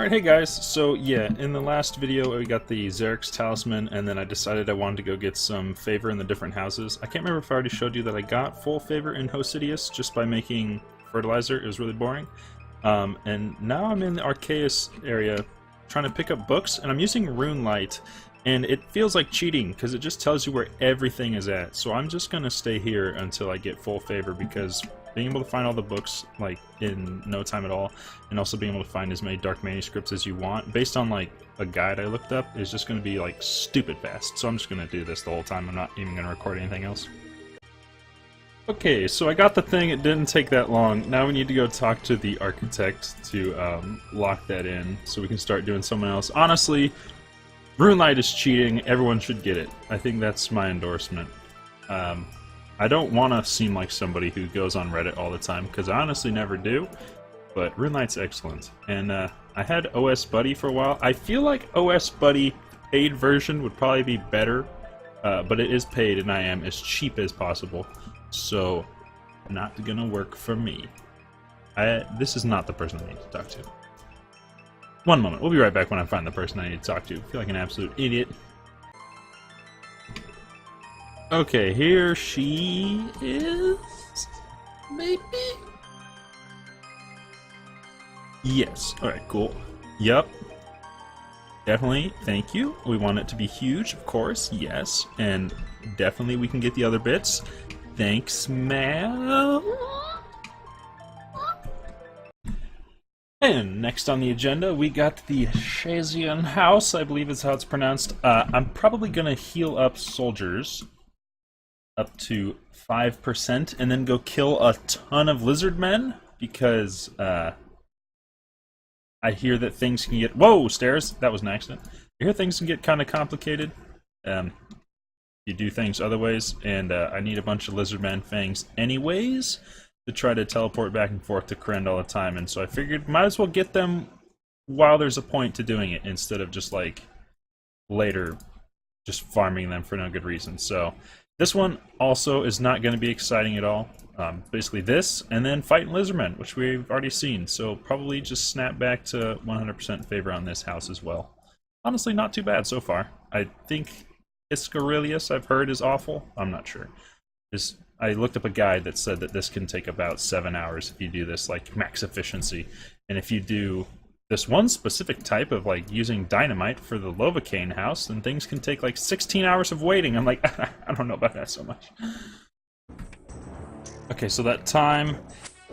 Alright, hey guys, so yeah, in the last video we got the Xerx's Talisman, and then I decided I wanted to go get some favor in the different houses. I can't remember if I already showed you that I got full favor in Hosidius just by making fertilizer. It was really boring. And now I'm in the Arceus area trying to pick up books, and I'm using Rune Light, and it feels like cheating because it just tells you where everything is at. So I'm just going to stay here until I get full favor, because being able to find all the books like in no time at all, and also being able to find as many dark manuscripts as you want based on like a guide I looked up is just going to be like stupid fast. So I'm just going to do this the whole time. I'm not even going to record anything else. Okay, so I got the thing. It didn't take that long. Now we need to go talk to the architect to lock that in so we can start doing someone else. Honestly, Rune Light is cheating. Everyone should get it. I think that's my endorsement. I don't want to seem like somebody who goes on Reddit all the time, because I honestly never do, but Rune Light's excellent. And I had OS Buddy for a while. I feel like OS Buddy paid version would probably be better, but it is paid and I am as cheap as possible, so not gonna work for me. This is not the person I need to talk to. One moment, we'll be right back when I find the person I need to talk to. I feel like an absolute idiot. Okay, here she is, maybe? Yes, alright, cool. Yup. Definitely, thank you. We want it to be huge, of course, yes. And definitely we can get the other bits. Thanks, ma'am. And next on the agenda, we got the Shazian House, I believe is how it's pronounced. I'm probably gonna heal up soldiers up to 5% and then go kill a ton of lizard men, because I hear that things can get— whoa, stairs! That was an accident. I hear things can get kind of complicated. You do things other ways, and I need a bunch of lizard man fangs anyways to try to teleport back and forth to Kourend all the time, and so I figured might as well get them while there's a point to doing it, instead of just like later just farming them for no good reason. So this one also is not going to be exciting at all. Basically this, and then fighting lizardmen, which we've already seen, so probably just snap back to 100% favor on this house as well. Honestly, not too bad so far. I think Iscarilius, I've heard, is awful. I'm not sure. I looked up a guide that said that this can take about 7 hours if you do this like max efficiency, and if you do this one specific type of like using dynamite for the Lovacaine house, then things can take like 16 hours of waiting. I'm like, I don't know about that so much. Okay, so that time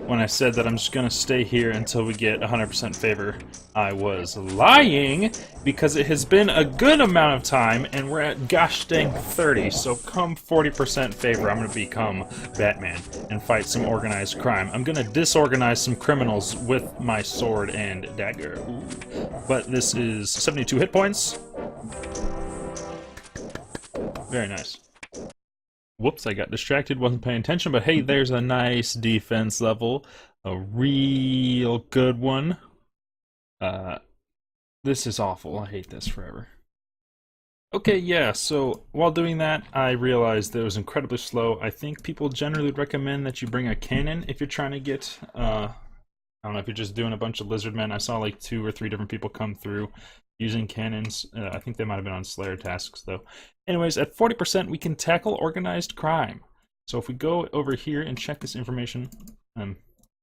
when I said that I'm just gonna stay here until we get 100% favor, I was lying, because it has been a good amount of time and we're at gosh dang 30, so come 40% favor, I'm gonna become Batman and fight some organized crime. I'm gonna disorganize some criminals with my sword and dagger. Ooh. But this is 72 hit points. Very nice. Whoops, I got distracted, wasn't paying attention, but hey, there's a nice defense level. A real good one. This is awful. I hate this forever. Okay, yeah, so while doing that, I realized that it was incredibly slow. I think people generally recommend that you bring a cannon if you're trying to get, I don't know, if you're just doing a bunch of lizard men. I saw like 2 or 3 different people come through using cannons. I think they might have been on Slayer tasks, though. Anyways, at 40%, we can tackle organized crime. So if we go over here and check this information,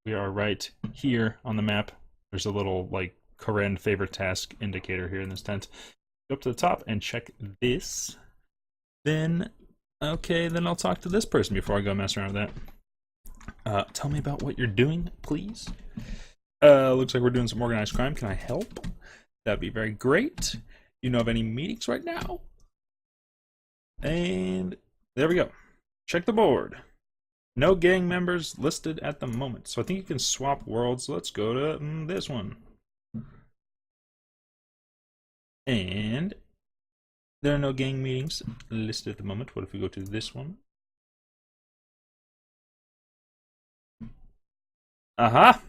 we are right here on the map. There's a little, like, Kourend Favour task indicator here in this tent. Go up to the top and check this. Then, okay, then I'll talk to this person before I go mess around with that. Tell me about what you're doing, please. Looks like we're doing some organized crime. Can I help? That'd be very great. You know of any meetings right now? And there we go. Check the board. No gang members listed at the moment. So I think you can swap worlds. Let's go to this one. And there are no gang meetings listed at the moment. What if we go to this one? Aha!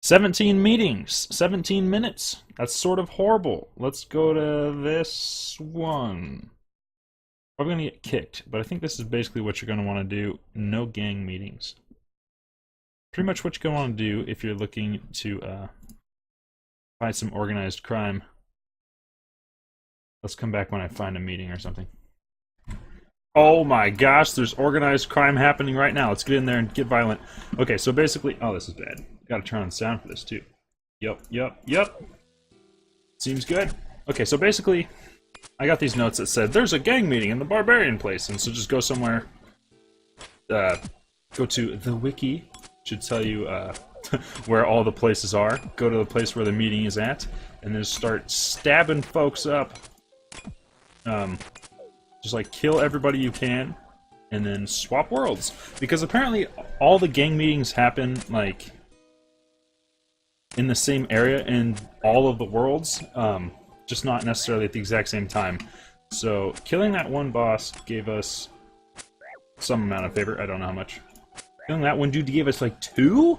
17 meetings, 17 minutes. That's sort of horrible. Let's go to this one. Probably gonna get kicked, but I think this is basically what you're gonna want to do. No gang meetings. Pretty much what you're gonna want to do if you're looking to Find some organized crime. Let's come back when I find a meeting or something. Oh my gosh, there's organized crime happening right now. Let's get in there and get violent. Okay, so basically... Oh, this is bad. Gotta turn on sound for this, too. Yep. Seems good. Okay, so basically, I got these notes that said, there's a gang meeting in the barbarian place, and so just go somewhere. Go to the wiki. Should tell you where all the places are. Go to the place where the meeting is at, and then start stabbing folks up. Just like kill everybody you can, and then swap worlds. Because apparently all the gang meetings happen like in the same area in all of the worlds, just not necessarily at the exact same time. So killing that one boss gave us some amount of favor. I don't know how much. Killing that one dude gave us like 2?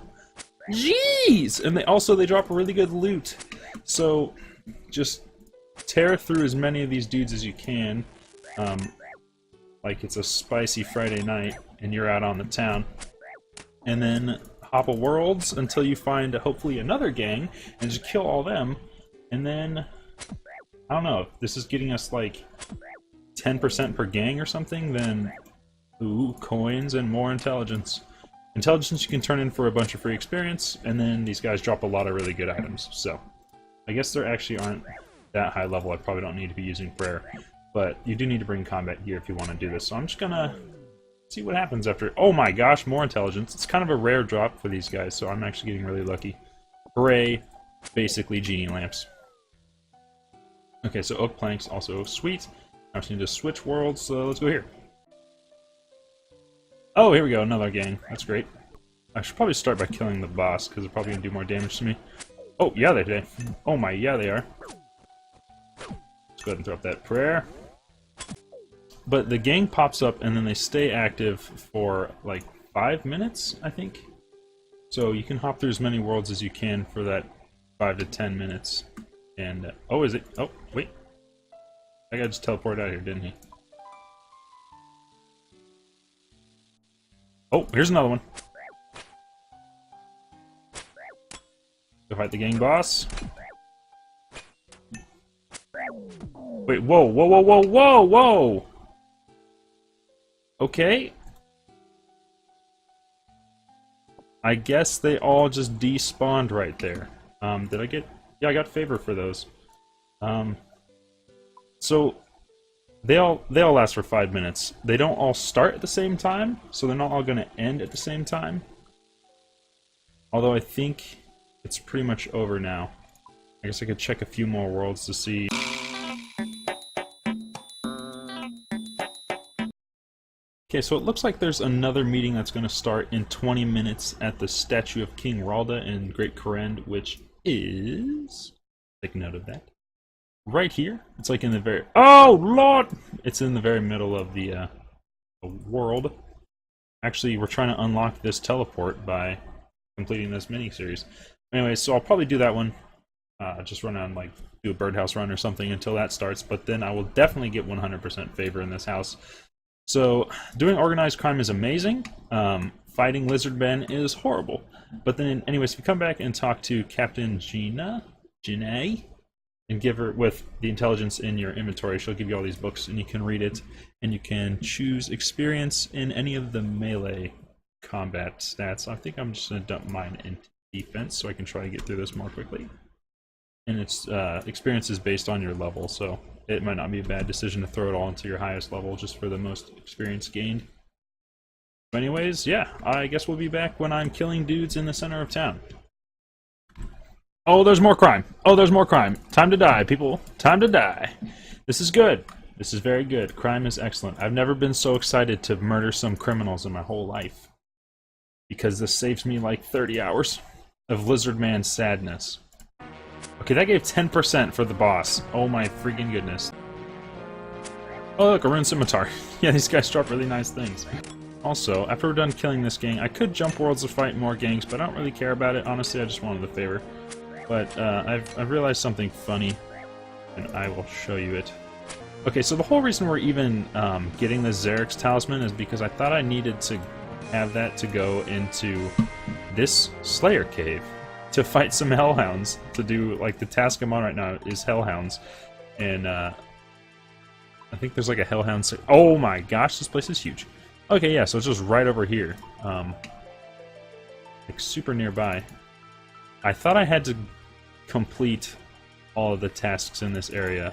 Jeez! And they drop really good loot. So just tear through as many of these dudes as you can. Like it's a spicy Friday night and you're out on the town, and then hop a worlds until you find hopefully another gang and just kill all them, and then I don't know, if this is getting us like 10% per gang or something, then ooh, coins and more intelligence. Intelligence you can turn in for a bunch of free experience, and then these guys drop a lot of really good items. So I guess there actually aren't that high level. I probably don't need to be using prayer. But you do need to bring combat gear if you want to do this. So I'm just gonna see what happens after... Oh my gosh, more intelligence. It's kind of a rare drop for these guys, so I'm actually getting really lucky. Hooray, basically genie lamps. Okay, so oak planks also sweet. I just need to switch worlds, so let's go here. Oh, here we go, another gang. That's great. I should probably start by killing the boss, because they're probably going to do more damage to me. Oh, yeah, they do. Oh my, yeah, they are. Let's go ahead and throw up that prayer. But the gang pops up, and then they stay active for, like, 5 minutes, I think? So you can hop through as many worlds as you can for that 5 to 10 minutes. And, oh, is it? Oh, wait. That guy just teleported out here, didn't he? Oh, here's another one. Go fight the gang boss. Wait, whoa, whoa, whoa, whoa, whoa, whoa! Okay. I guess they all just despawned right there. Did I get... Yeah, I got favor for those. So they all last for 5 minutes. They don't all start at the same time, so they're not all going to end at the same time. Although I think it's pretty much over now. I guess I could check a few more worlds to see. Okay, so it looks like there's another meeting that's going to start in 20 minutes at the statue of King Ralda in Great Kourend, which is... Take note of that. Right here. It's like in the very... Oh, Lord! It's in the very middle of the world. Actually, we're trying to unlock this teleport by completing this mini-series. Anyway, so I'll probably do that one. Just run on, like, do a birdhouse run or something until that starts, but then I will definitely get 100% favor in this house. So, doing organized crime is amazing. Fighting lizard men is horrible. But then, anyways, if you come back and talk to Captain Gina, and give her, with the intelligence in your inventory, she'll give you all these books, and you can read it, and you can choose experience in any of the melee combat stats. I think I'm just going to dump mine into defense, so I can try to get through this more quickly. And its experience is based on your level, so it might not be a bad decision to throw it all into your highest level just for the most experience gained. But anyways, yeah, I guess we'll be back when I'm killing dudes in the center of town. Oh, there's more crime. Oh, there's more crime. Time to die, people. Time to die. This is good. This is very good. Crime is excellent. I've never been so excited to murder some criminals in my whole life. Because this saves me like 30 hours of Lizard Man sadness. Okay, that gave 10% for the boss. Oh my freaking goodness. Oh look, a rune scimitar. Yeah, these guys drop really nice things. Also, after we're done killing this gang, I could jump worlds to fight more gangs, but I don't really care about it. Honestly, I just wanted the favor. But I've realized something funny, and I will show you it. Okay, so the whole reason we're even getting the Xerix talisman is because I thought I needed to have that to go into this Slayer cave to fight some hellhounds, to do, like, the task I'm on right now is hellhounds. And, I think there's, like, a hellhound... Oh my gosh, this place is huge. Okay, yeah, so it's just right over here. Like, super nearby. I thought I had to complete all of the tasks in this area,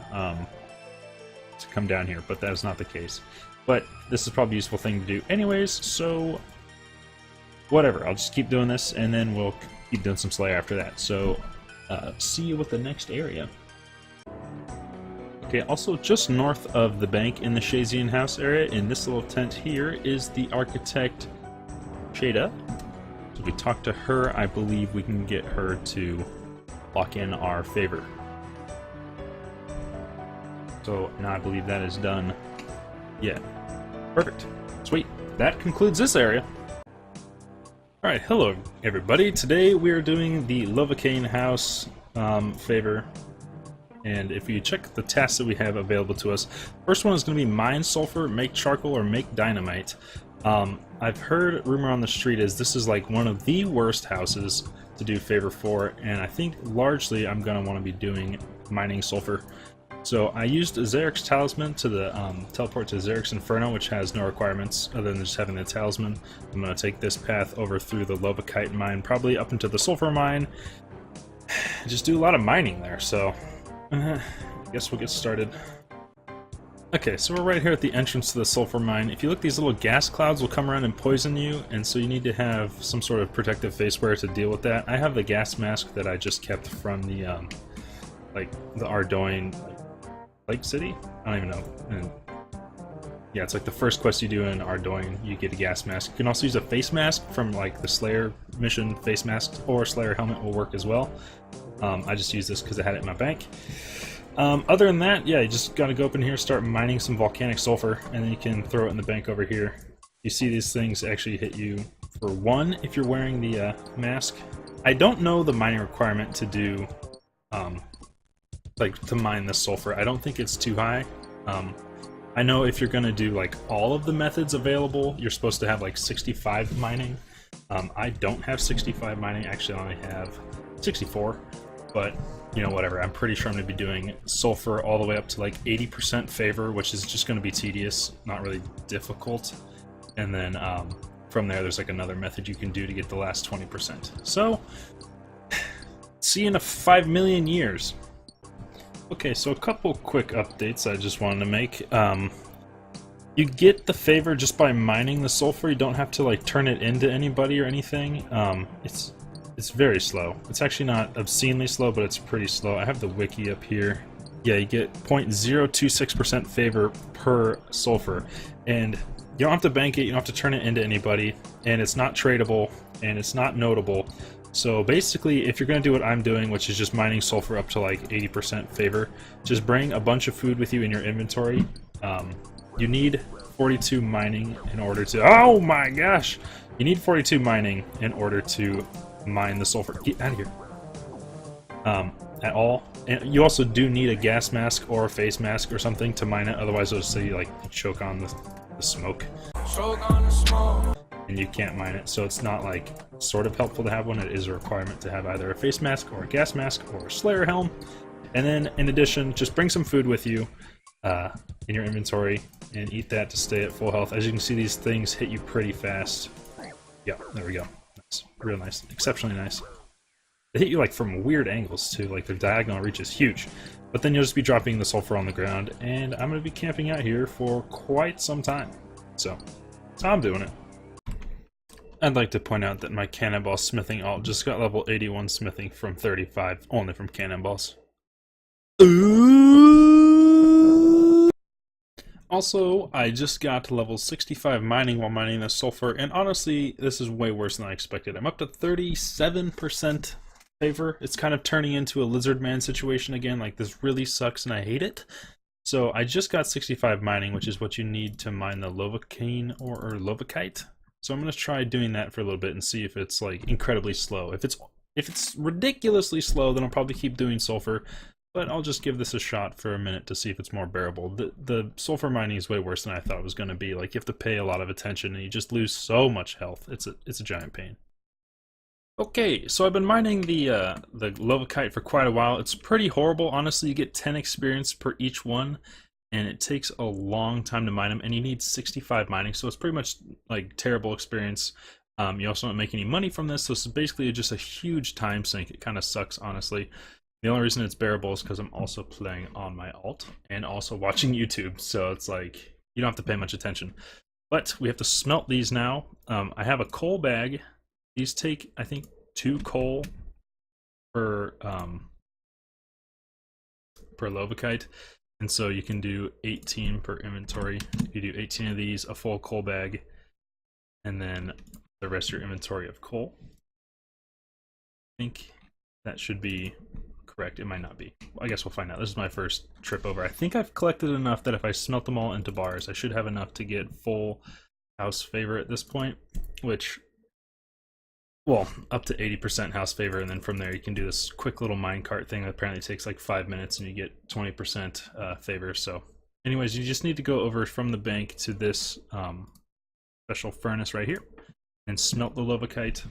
to come down here, but that is not the case. But this is probably a useful thing to do anyways, so whatever, I'll just keep doing this, and then we'll keep doing some Slayer after that. So, see you with the next area. Okay, also just north of the bank in the Shazian house area, in this little tent here, is the architect Shada. So if we talk to her, I believe we can get her to lock in our favor. So now I believe that is done. Yeah. Perfect. Sweet. That concludes this area. Alright, hello everybody. Today we are doing the Lovacaine house favor. And if you check the tasks that we have available to us, first one is going to be mine sulfur, make charcoal, or make dynamite. I've heard rumor on the street is this is like one of the worst houses to do favor for, and I think largely I'm going to want to be doing mining sulfur. So I used Xeric's Talisman to the teleport to Xeric's Inferno, which has no requirements other than just having the talisman. I'm going to take this path over through the Lovakite mine, probably up into the sulfur mine. Just do a lot of mining there, so I guess we'll get started. Okay, so we're right here at the entrance to the sulfur mine. If you look, these little gas clouds will come around and poison you, and so you need to have some sort of protective faceware to deal with that. I have the gas mask that I just kept from the the Ardoin Lake City? I don't even know. And yeah, it's like the first quest you do in Ardoin, you get a gas mask. You can also use a face mask from like the Slayer mission face mask, or Slayer helmet will work as well. I just used this because I had it in my bank. Other than that, yeah, you just gotta go up in here, start mining some volcanic sulfur, and then you can throw it in the bank over here. You see these things actually hit you for 1 if you're wearing the mask. I don't know the mining requirement to do like to mine the sulfur. I don't think it's too high. I know if you're gonna do like all of the methods available, you're supposed to have like 65 mining. I don't have 65 mining, actually I only have 64, but you know, whatever. I'm pretty sure I'm gonna be doing sulfur all the way up to like 80% favor, which is just gonna be tedious, not really difficult. And then from there, there's like another method you can do to get the last 20%. So, see you in 5 million years. Okay, so a couple quick updates I just wanted to make. You get the favor just by mining the sulfur. You don't have to like turn it into anybody or anything. It's very slow. It's actually not obscenely slow, but it's pretty slow. I have the wiki up here. Yeah, you get 0.026% favor per sulfur, and you don't have to bank it. You don't have to turn it into anybody, and it's not tradable, and it's not notable. So basically, if you're going to do what I'm doing, which is just mining sulfur up to like 80% favor, just bring a bunch of food with you in your inventory. You need 42 mining in order to... Oh my gosh! You need 42 mining in order to mine the sulfur. Get out of here. At all. And you also do need a gas mask or a face mask or something to mine it, otherwise it'll say you like choke on the smoke. And you can't mine it, so it's not like sort of helpful to have one. It is a requirement to have either a face mask or a gas mask or a Slayer helm. And then in addition, just bring some food with you in your inventory and eat that to stay at full health. As you can see, these things hit you pretty fast. Yeah, there we go. That's real nice. Exceptionally nice. They hit you like from weird angles too, like their diagonal reach is huge. But then you'll just be dropping the sulfur on the ground, and I'm going to be camping out here for quite some time. So, that's how I'm doing it. I'd like to point out that my cannonball smithing alt just got level 81 smithing from 35, only from cannonballs. Ooh. Also, I just got to level 65 mining while mining the sulfur, and honestly, this is way worse than I expected. I'm up to 37% favor. It's kind of turning into a lizard man situation again, like this really sucks and I hate it. So I just got 65 mining, which is what you need to mine the Lovacaine or Lovakite. So I'm going to try doing that for a little bit and see if it's like incredibly slow. If it's ridiculously slow, then I'll probably keep doing sulfur, but I'll just give this a shot for a minute to see if it's more bearable. The sulfur mining is way worse than I thought it was going to be. Like, you have to pay a lot of attention and you just lose so much health. It's a giant pain. Okay, so I've been mining the Lovakite for quite a while. It's pretty horrible, honestly. You get 10 experience per each one, and it takes a long time to mine them, and you need 65 mining, so it's pretty much like terrible experience. You also don't make any money from this, so it's basically just a huge time sink. It kind of sucks, honestly. The only reason it's bearable is because I'm also playing on my alt and also watching YouTube, so it's like you don't have to pay much attention. But we have to smelt these now. I have a coal bag. These take, I think, 2 coal per per Lovakite, and so you can do 18 per inventory. You do 18 of these, a full coal bag, and then the rest of your inventory of coal. I think that should be correct. It might not be. I guess we'll find out. This is my first trip over. I think I've collected enough that if I smelt them all into bars, I should have enough to get full house favor at this point, which, well, up to 80% house favor, and then from there you can do this quick little minecart thing that apparently takes like 5 minutes and you get 20% favor. So anyways, you just need to go over from the bank to this special furnace right here and smelt the Lovakite.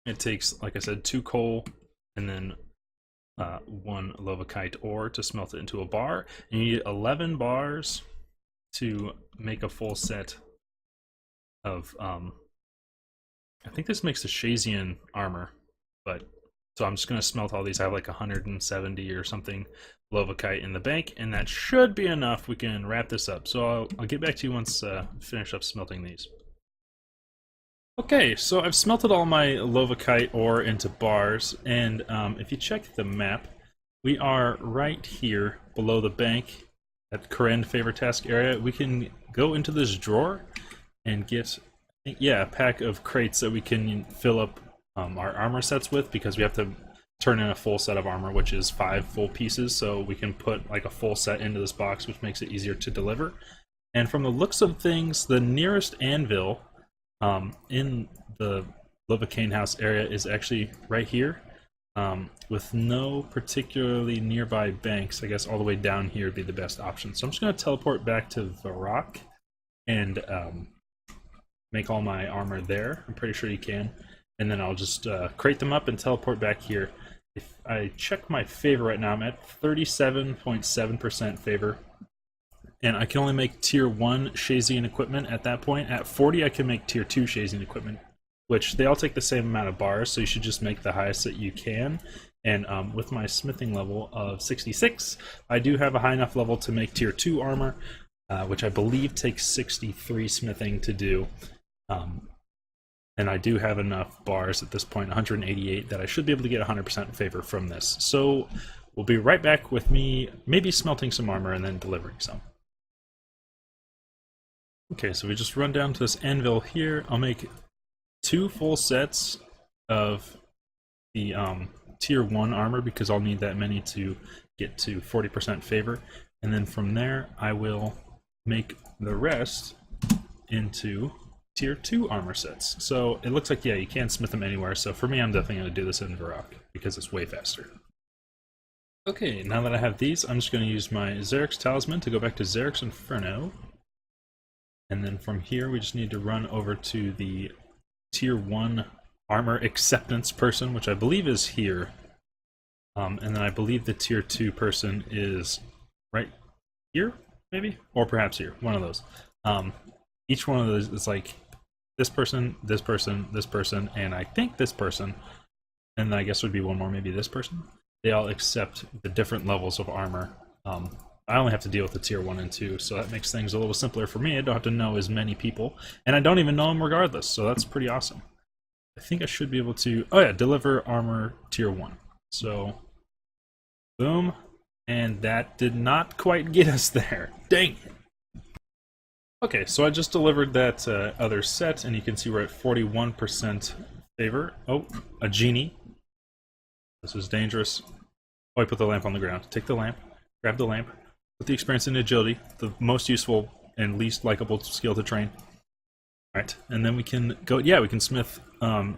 It takes, like I said, 2 coal and then 1 Lovakite ore to smelt it into a bar. And you need 11 bars to make a full set of I think this makes a Shazian armor, but so I'm just going to smelt all these. I have like 170 or something Lovakite in the bank, and that should be enough. We can wrap this up. So I'll get back to you once I finish up smelting these. Okay, so I've smelted all my Lovakite ore into bars, and if you check the map, we are right here below the bank at Kourend Favour task area. We can go into this drawer and get, yeah, a pack of crates that we can fill up our armor sets with, because we have to turn in a full set of armor, which is 5 full pieces, so we can put like a full set into this box, which makes it easier to deliver. And from the looks of things, the nearest anvil in the Lovakane house area is actually right here, with no particularly nearby banks. I guess all the way down here would be the best option. So I'm just going to teleport back to the rock and make all my armor there. I'm pretty sure you can. And then I'll just crate them up and teleport back here. If I check my favor right now, I'm at 37.7% favor. And I can only make tier 1 Shazian equipment at that point. At 40, I can make tier 2 Shazian equipment, which they all take the same amount of bars, so you should just make the highest that you can. And with my smithing level of 66, I do have a high enough level to make tier 2 armor, which I believe takes 63 smithing to do. And I do have enough bars at this point, 188, that I should be able to get 100% favor from this. So we'll be right back with me maybe smelting some armor and then delivering some. Okay, so we just run down to this anvil here. I'll make 2 full sets of the tier 1 armor, because I'll need that many to get to 40% favor. And then from there, I will make the rest into tier 2 armor sets. So it looks like, yeah, you can smith them anywhere. So for me, I'm definitely going to do this in Varrock, because it's way faster. Okay, now that I have these, I'm just going to use my Xerix Talisman to go back to Xerix Inferno. And then from here, we just need to run over to the tier 1 armor acceptance person, which I believe is here. And then I believe the tier 2 person is right here, maybe? Or perhaps here, one of those. Each one of those is like this person, this person, this person, and I think this person. And then I guess would be one more, maybe this person. They all accept the different levels of armor. I only have to deal with the tier 1 and 2, so that makes things a little simpler for me. I don't have to know as many people, and I don't even know them regardless, so that's pretty awesome. I think I should be able to, oh yeah, deliver armor tier 1. So, boom, and that did not quite get us there. Dang it. Okay, so I just delivered that other set, and you can see we're at 41% favor. Oh, a genie. This is dangerous. Oh, I put the lamp on the ground. Take the lamp, grab the lamp. Put the experience and agility, the most useful and least likable skill to train. Alright, and then we can go, yeah, we can smith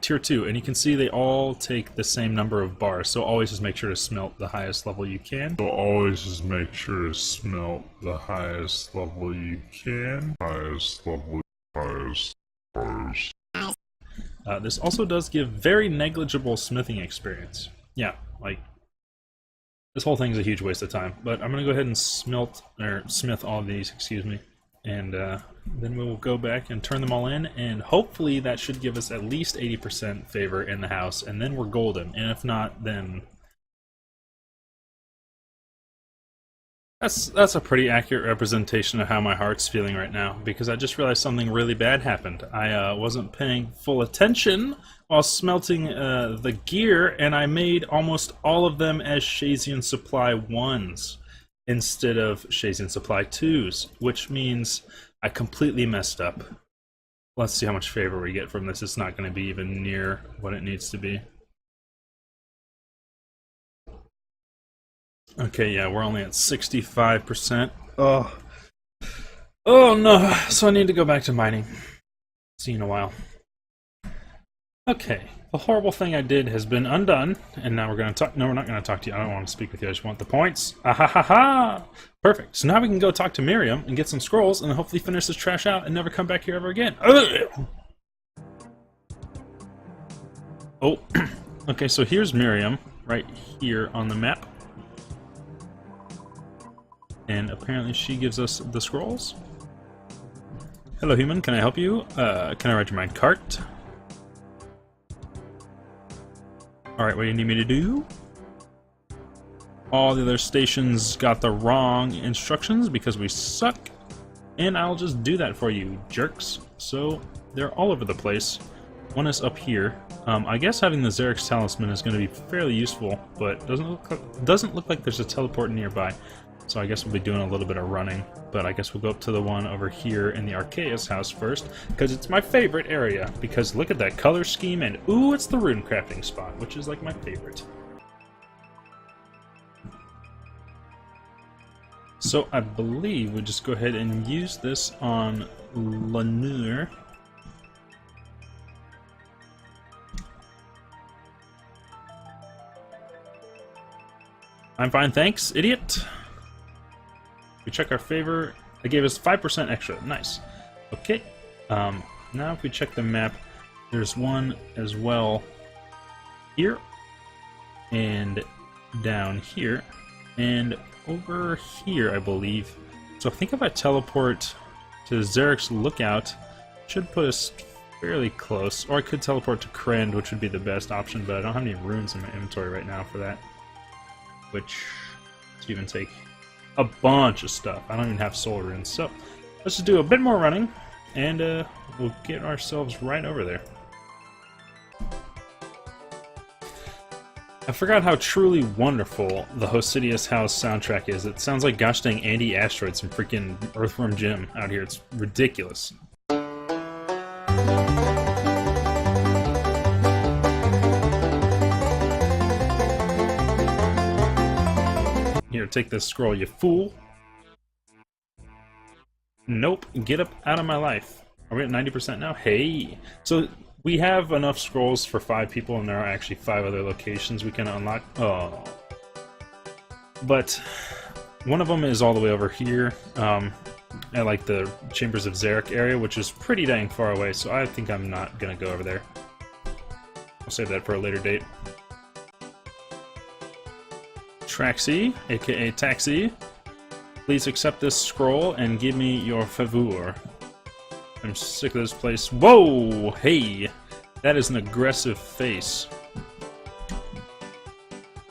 tier 2, and you can see they all take the same number of bars, so always just make sure to smelt the highest level you can. This also does give very negligible smithing experience. Yeah, like, this whole thing's a huge waste of time. But I'm going to go ahead and smith all of these, excuse me. And then we'll go back and turn them all in, and hopefully that should give us at least 80% favor in the house, and then we're golden. And if not, then that's a pretty accurate representation of how my heart's feeling right now, because I just realized something really bad happened. I wasn't paying full attention while smelting the gear, and I made almost all of them as Shazian Supply 1s instead of Shazian Supply 2s, which means I completely messed up. Let's see how much favor we get from this. It's not going to be even near what it needs to be. Okay, yeah, we're only at 65%. Oh no, so I need to go back to mining. See you in a while. Okay, the horrible thing I did has been undone, and now we're going to talk. No, we're not going to talk to you. I don't want to speak with you. I just want the points. Ah-ha-ha-ha! Perfect. So now we can go talk to Miriam and get some scrolls, and then hopefully finish this trash out and never come back here ever again. Oh, okay, so here's Miriam, right here on the map. And apparently she gives us the scrolls. Hello, human. Can I help you? Can I ride your mine cart? Alright, what do you need me to do? All the other stations got the wrong instructions because we suck. And I'll just do that for you, jerks. So, they're all over the place. One is up here. I guess having the Xerix Talisman is going to be fairly useful, but doesn't look like there's a teleport nearby. So I guess we'll be doing a little bit of running, but I guess we'll go up to the one over here in the Archaeus house first, because it's my favorite area, because look at that color scheme, and ooh, it's the rune crafting spot, which is like my favorite. So I believe we just go ahead and use this on Lanur. I'm fine, thanks, idiot. We check our favor. They gave us 5% extra. Nice. Okay. Now if we check the map, there's one as well here, and down here, and over here, I believe. So I think if I teleport to Xerix Lookout, it should put us fairly close. Or I could teleport to Kourend, which would be the best option, but I don't have any runes in my inventory right now for that. Which, to even take a bunch of stuff. I don't even have soul runes. So let's just do a bit more running, and we'll get ourselves right over there. I forgot how truly wonderful the Hosidius House soundtrack is. It sounds like gosh dang Andy Asteroids from freaking Earthworm Jim out here. It's ridiculous. Here, take this scroll, you fool. Nope, get up out of my life. Are we at 90% now? Hey! So, we have enough scrolls for 5 people, and there are actually 5 other locations we can unlock. Oh. But, one of them is all the way over here, at like the Chambers of Xeric area, which is pretty dang far away, so I think I'm not gonna go over there. I'll save that for a later date. Traxi, aka Taxi, please accept this scroll and give me your favor. I'm sick of this place. Whoa! Hey! That is an aggressive face.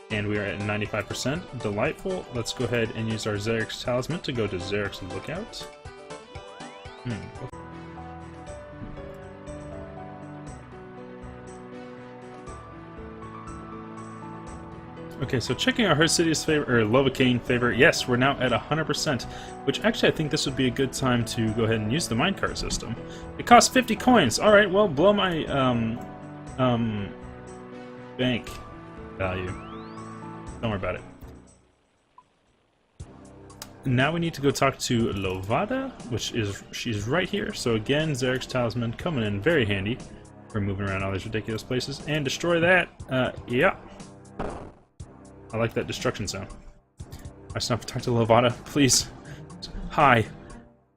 And we are at 95%. Delightful. Let's go ahead and use our Xerix Talisman to go to Xerix Lookout. Okay, so checking our Hosidius favor, or Lovacaine favor, yes, we're now at 100%, which actually I think this would be a good time to go ahead and use the minecart system. It costs 50 coins! Alright, well, blow my, bank value. Don't worry about it. Now we need to go talk to Lovada, which is, she's right here, so again, Xerix Talisman coming in very handy for moving around all these ridiculous places, and destroy that, yeah. I like that destruction sound. I just have to talk to Lovada, please. Hi.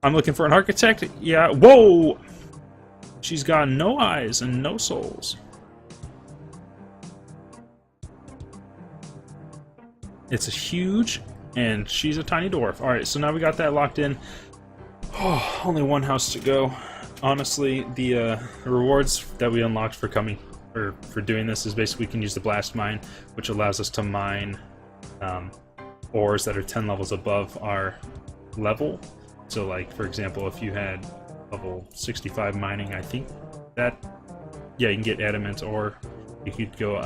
I'm looking for an architect? Yeah. Whoa! She's got no eyes and no souls. It's a huge, and she's a tiny dwarf. Alright, so now we got that locked in. Oh, only one house to go. Honestly, the rewards that we unlocked for for doing this is basically we can use the blast mine, which allows us to mine ores that are 10 levels above our level. So, like, for example, if you had level 65 mining, I think that, yeah, you can get adamant ore. You could go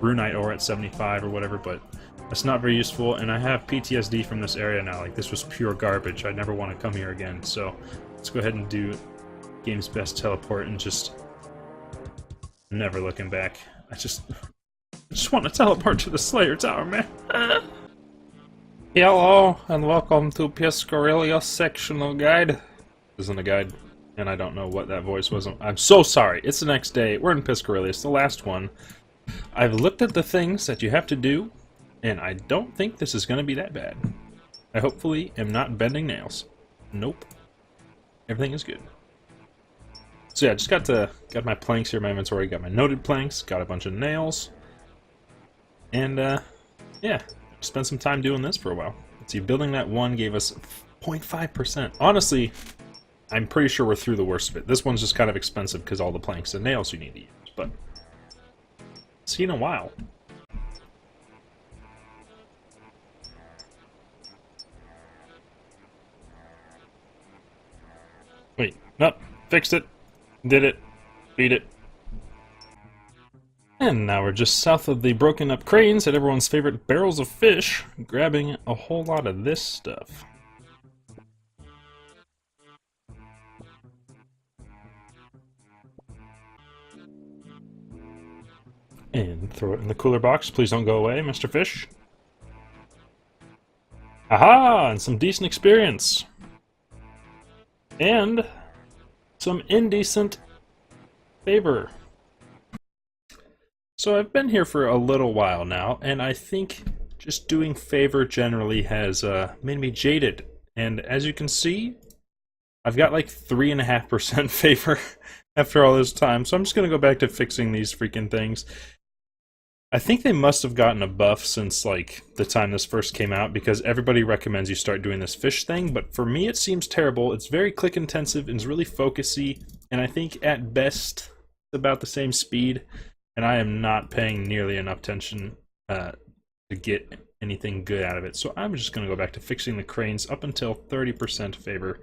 runite ore at 75 or whatever, but that's not very useful, and I have PTSD from this area now. Like, this was pure garbage. I never want to come here again, so let's go ahead and do game's best teleport and just never looking back. I just want to teleport to the Slayer Tower, man. Hello, and welcome to Piscarilia's sectional guide. Isn't a guide, and I don't know what that voice was. I'm so sorry. It's the next day. We're in Piscarillia. It's the last one. I've looked at the things that you have to do, and I don't think this is going to be that bad. I hopefully am not bending nails. Nope. Everything is good. So yeah, I just got my planks here in my inventory. Got my noted planks. Got a bunch of nails. And, yeah. Spent some time doing this for a while. Let's see, building that one gave us 0.5%. Honestly, I'm pretty sure we're through the worst of it. This one's just kind of expensive because all the planks and nails you need to use. But, see you in a while. Wait, nope, fixed it, did it, beat it. And now we're just south of the broken up cranes at everyone's favorite barrels of fish, grabbing a whole lot of this stuff. And throw it in the cooler box. Please don't go away, Mr. Fish. Aha! And some decent experience. And some indecent favor. So I've been here for a little while now, and I think just doing favor generally has made me jaded. And as you can see, I've got like 3.5% favor after all this time, so I'm just going to go back to fixing these freaking things. I think they must have gotten a buff since like the time this first came out, because everybody recommends you start doing this fish thing, but for me it seems terrible. It's very click intensive and it's really focusy, and I think at best it's about the same speed, and I am not paying nearly enough attention to get anything good out of it. So I'm just going to go back to fixing the cranes up until 30% favor,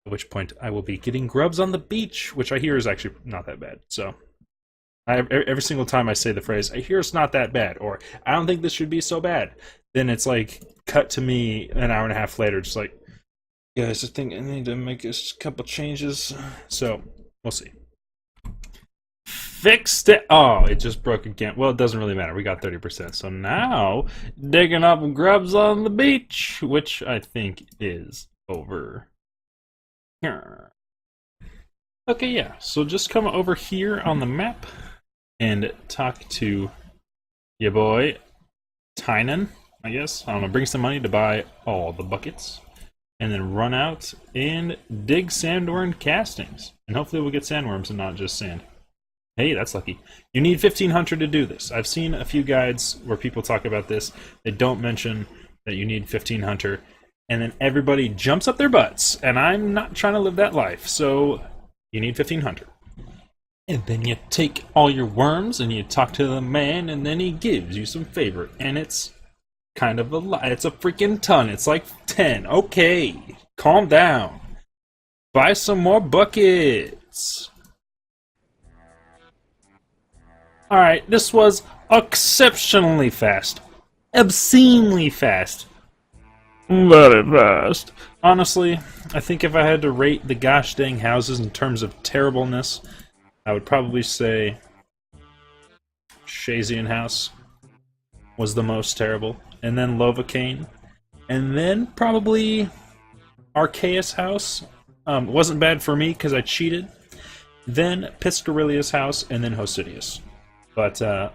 at which point I will be getting grubs on the beach, which I hear is actually not that bad. So every single time I say the phrase, I hear it's not that bad, or I don't think this should be so bad, then it's like cut to me an hour and a half later, just like, guys, I think I need to make a couple changes. So we'll see. Fixed it. Oh, it just broke again. Well, it doesn't really matter. We got 30%. So now digging up grubs on the beach, which I think is over here. Okay, yeah. So just come over here on the map and talk to your boy Tynan, I guess. I don't know, bring some money to buy all the buckets, and then run out and dig sandworm castings. And hopefully we'll get sandworms and not just sand. Hey, that's lucky. You need 1500 to do this. I've seen a few guides where people talk about this. They don't mention that you need 1500, and then everybody jumps up their butts, and I'm not trying to live that life, so you need 1500. And then you take all your worms and you talk to the man, and then he gives you some favor. And it's kind of a lot. It's a freaking ton. It's like 10. Okay, calm down. Buy some more buckets. Alright, this was exceptionally fast. Obscenely fast. Very fast. Honestly, I think if I had to rate the gosh dang houses in terms of terribleness, I would probably say Shazian House was the most terrible, and then Lovacane, and then probably Arceus House. Wasn't bad for me because I cheated. Then Piscarilia's house, and then Hosidius. But, oh,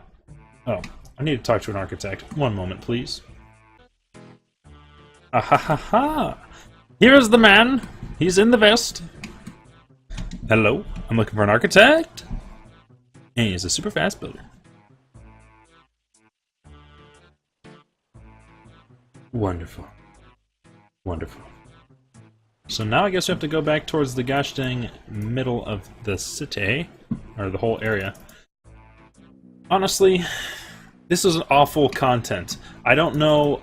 I need to talk to an architect. One moment, please. Ah ha ha ha! Here's the man! He's in the vest. Hello, I'm looking for an architect. And he's a super fast builder. Wonderful. Wonderful. So now I guess we have to go back towards the gosh dang middle of the city, or the whole area. Honestly, this is awful content. I don't know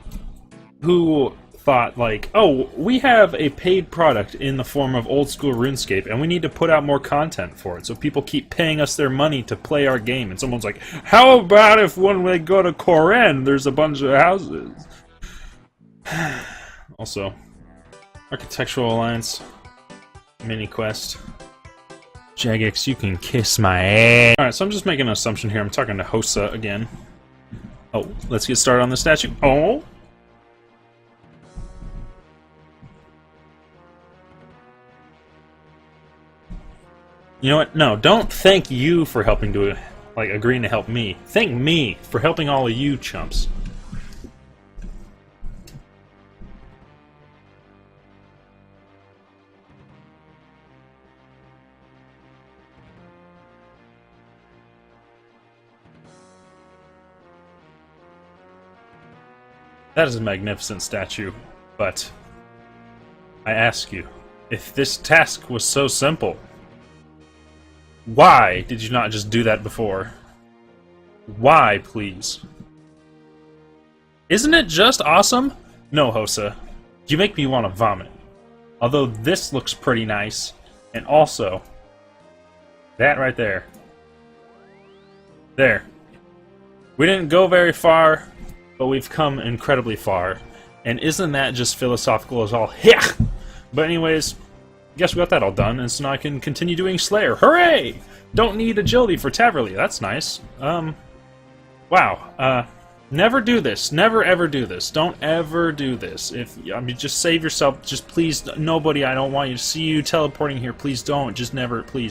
who thought, like, oh, we have a paid product in the form of old school RuneScape, and we need to put out more content for it, so people keep paying us their money to play our game. And someone's like, how about if when we go to Kourend, there's a bunch of houses? Also, Architectural Alliance, mini quest. Jagex, you can kiss my ass. Alright, so I'm just making an assumption here. I'm talking to Hosa again. Oh, let's get started on the statue. Oh! You know what? No, don't thank you for helping to, like, agreeing to help me. Thank me for helping all of you chumps. That is a magnificent statue, but I ask you, if this task was so simple, why did you not just do that before? Why, please? Isn't it just awesome? No, Hosa. You make me want to vomit. Although this looks pretty nice, and also, that right there. There. We didn't go very far, but we've come incredibly far. And isn't that just philosophical as all? Yeah! But anyways, I guess we got that all done, and so now I can continue doing Slayer. Hooray! Don't need agility for Taverly. That's nice. Wow. Never do this. Never ever do this. Don't ever do this. Just save yourself. Just please, nobody, I don't want you to see you teleporting here. Please don't. Just never, please.